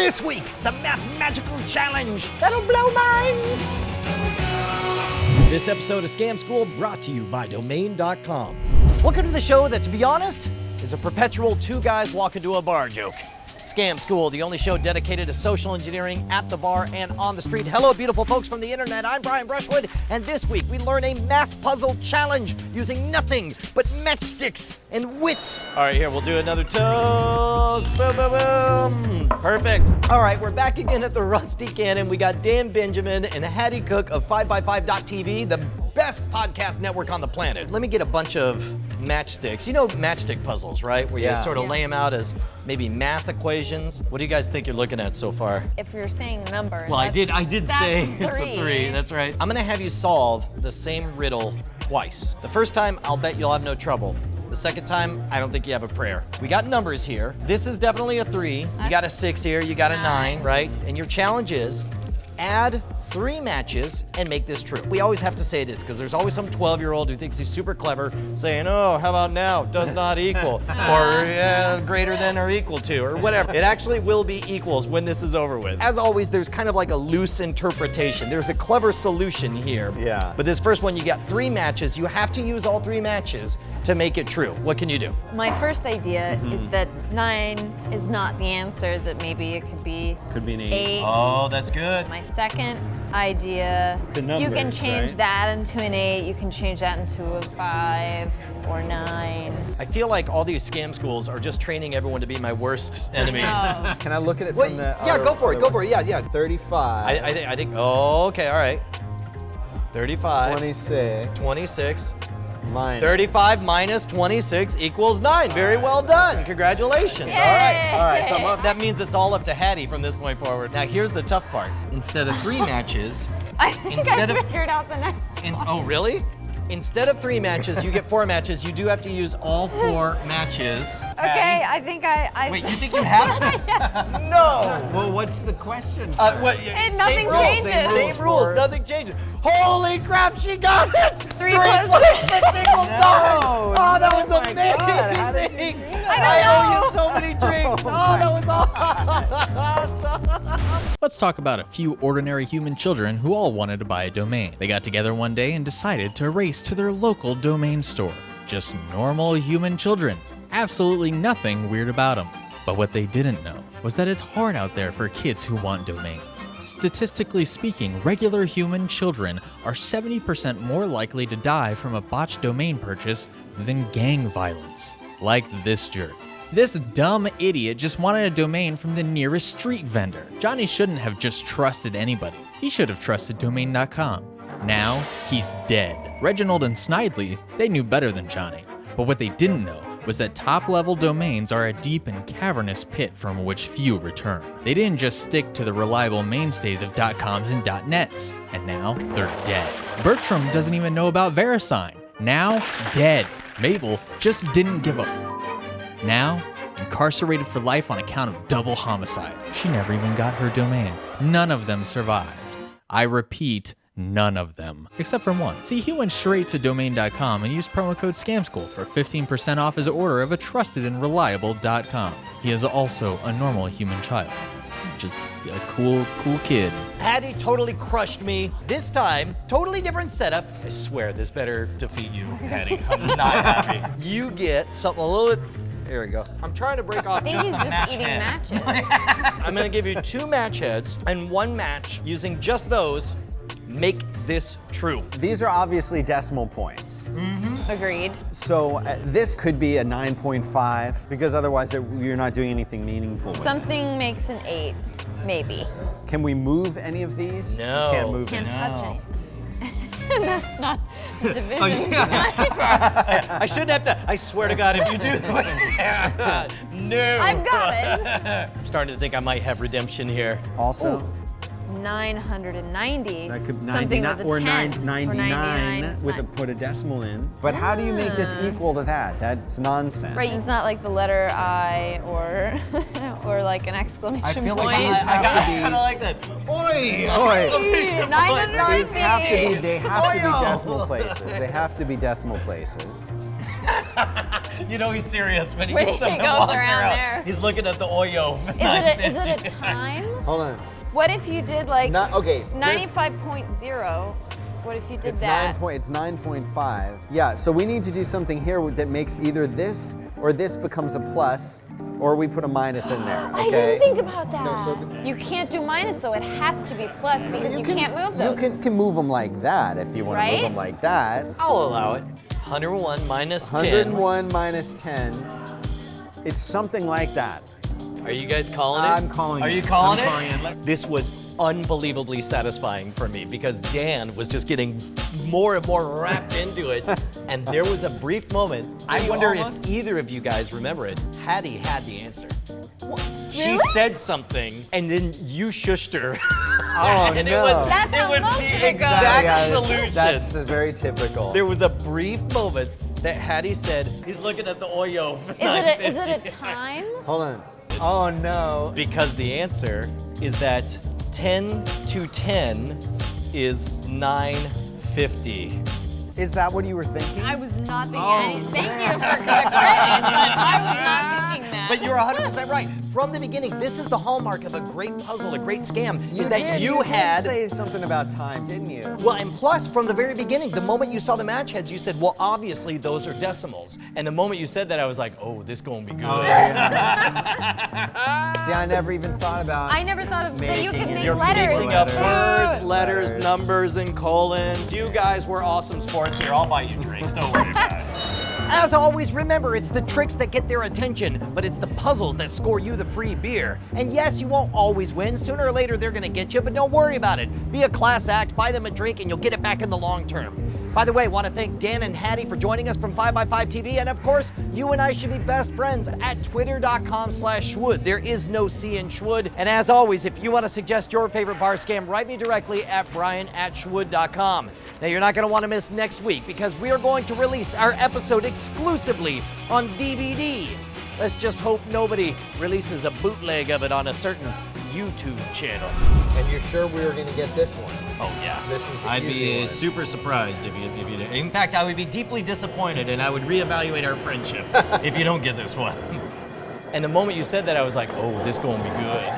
This week, it's a math-magical challenge that'll blow minds. This episode of Scam School brought to you by Domain.com. Welcome to the show that, to be honest, is a perpetual two guys walk into a bar joke. Scam School, the only show dedicated to social engineering at the bar and on the street. Hello, beautiful folks from the internet. I'm Brian Brushwood, and this week we learn a math puzzle challenge using nothing but matchsticks and wits. All right, here, we'll do another toast. Boom, boom, boom. Perfect. All right, we're back again at the Rusty Cannon. We got Dan Benjamin and Hattie Cook of 5x5.tv, the best podcast network on the planet. Let me get a bunch of matchsticks. You know matchstick puzzles, right? Where you sort of lay them out as maybe math equations. What do you guys think you're looking at so far? If you're saying a number. Well, I did say it's a 3. That's right. I'm gonna have you solve the same riddle twice. The first time, I'll bet you'll have no trouble. The second time, I don't think you have a prayer. We got numbers here. This is definitely a 3. You got a 6 here, you got a 9, right? And your challenge is add 3 matches and make this true. We always have to say this because there's always some 12-year-old who thinks he's super clever saying, oh, how about now? Does not equal, or greater than or equal to, or whatever. It actually will be equals when this is over with. As always, there's kind of like a loose interpretation. There's a clever solution here. Yeah. But this first one, you got 3 matches. You have to use all 3 matches to make it true. What can you do? My first idea is that 9 is not the answer, that maybe it could be Could be an 8. 8. Oh, that's good. My second idea, The you can numbers, change right? that into an 8, you can change that into a 5 or 9. I feel like all these scam schools are just training everyone to be my worst enemies. No. Can I look at it Well, from the yeah, other- go for it, other go for it. Yeah. 35. I think, oh, okay, all right. 35, 26. 26. Minus. 35 minus 26 equals 9. Very well done. Congratulations. All right. All right, so I'm up. That means it's all up to Hattie from this point forward. Now, here's the tough part. Instead of 3 matches, I think Instead I of- figured out the next one. oh, really? Instead of 3 matches, you get 4 matches. You do have to use all 4 matches. Okay, I think I Wait, you think you have it? No. Well, what's the question? nothing rules, changes. Same rules, nothing changes. Holy crap, she got it! 3 plus 6 equals 9. No, Oh, that was oh my amazing! God, how did you do I owe you so many drinks. Oh that was awesome. Let's talk about a few ordinary human children who all wanted to buy a domain. They got together one day and decided to race to their local domain store. Just normal human children. Absolutely nothing weird about them. But what they didn't know was that it's hard out there for kids who want domains. Statistically speaking, regular human children are 70% more likely to die from a botched domain purchase than gang violence. Like this jerk. This dumb idiot just wanted a domain from the nearest street vendor. Johnny shouldn't have just trusted anybody. He should have trusted Domain.com. Now, he's dead. Reginald and Snidely, they knew better than Johnny. But what they didn't know was that top-level domains are a deep and cavernous pit from which few return. They didn't just stick to the reliable mainstays of .coms and .nets, and now they're dead. Bertram doesn't even know about VeriSign. Now, dead. Mabel just didn't give a Now, incarcerated for life on account of double homicide. She never even got her domain. None of them survived. I repeat, none of them. Except for one. See, he went straight to Domain.com and used promo code SCAMSCHOOL for 15% off his order of a trusted and reliable .com. He is also a normal human child. Just a cool kid. Hattie totally crushed me. This time, totally different setup. I swear this better defeat you, Hattie. I'm not happy. You get something a little bit. Here we go. I'm trying to break off I think just he's a just match eating head. matches. I'm gonna give you 2 match heads and 1 match. Using just those, make this true. These are obviously decimal points. Agreed. So this could be a 9.5 because otherwise you're not doing anything meaningful. with it. Something makes an 8, maybe. Can we move any of these? No. You can't move Can't any. touch any. That's not division. I shouldn't have to. I swear to God, if you do. No. I've got it. I'm starting to think I might have redemption here. Also, 990. that could something 99 with a or 10. 999 with a put a decimal in. But how do you make this equal to that? That's nonsense. Right, it's not like the letter I or or like an exclamation I feel point. like these I have to be. kind of like that. Oi! Oi. 990. These have to be. They have to be decimal places. They have to be decimal places. You know he's serious when he When gets he up and goes walks around around. there. He's looking at the Oyo. Is it a time? Hold on. What if you did like Okay. 95.0? What if you did It's that? It's 9.5. Yeah. So we need to do something here that makes either this or this becomes a plus, or we put a minus in there. I Okay. didn't think about that. No, so you can't do minus, so it has to be plus because you can't move those. You can move them like that if you want to move Right? them like that. I'll allow it. 101 minus 10. 101 minus 10. It's something like that. Are you guys calling it? I'm calling Are it. you calling I'm it? calling it. This was unbelievably satisfying for me because Dan was just getting more and more wrapped into it. And there was a brief moment. I wonder if either of you guys remember it. Hattie had the answer. She Really? said something, and then you shushed her. Oh, and no. it was, That's it how was most the of it goes. exact Yeah, solution. That's very typical. There was a brief moment that Hattie said, he's looking at the Oyo. Is it a time? Hold on. Oh no. Because the answer is that 10 to 10 is 950. Is that what you were thinking? I was not thinking anything. Thank you for the credit, but I was not thinking that. But you're 100% right. From the beginning, this is the hallmark of a great puzzle, a great scam, is that you had... did say something about time, didn't you? Well, and plus, from the very beginning, the moment you saw the match heads, you said, well, obviously, those are decimals. And the moment you said that, I was like, oh, this gonna be good. Oh, yeah. See, I never even thought about. I never thought of that you could make You're letters. mixing up words, Letters. letters, numbers, and colons. You guys were awesome sports here. I'll buy you drinks. Don't worry about it. As always, remember, it's the tricks that get their attention, but it's the puzzles that score you the free beer. And yes, you won't always win. Sooner or later, they're gonna get you, but don't worry about it. Be a class act, buy them a drink, and you'll get it back in the long term. By the way, want to thank Dan and Hattie for joining us from 5x5 TV, and of course, you and I should be best friends at twitter.com/Schwood. There is no C in Schwood. And as always, if you want to suggest your favorite bar scam, write me directly at brian@schwood.com. Now, you're not going to want to miss next week because we are going to release our episode exclusively on DVD. Let's just hope nobody releases a bootleg of it on a certain YouTube channel. And you're sure we were gonna get this one? Oh yeah, This is the I'd easy be one. super surprised if you did. In fact, I would be deeply disappointed, and I would reevaluate our friendship if you don't get this one. And the moment you said that, I was like, oh, this gonna be good.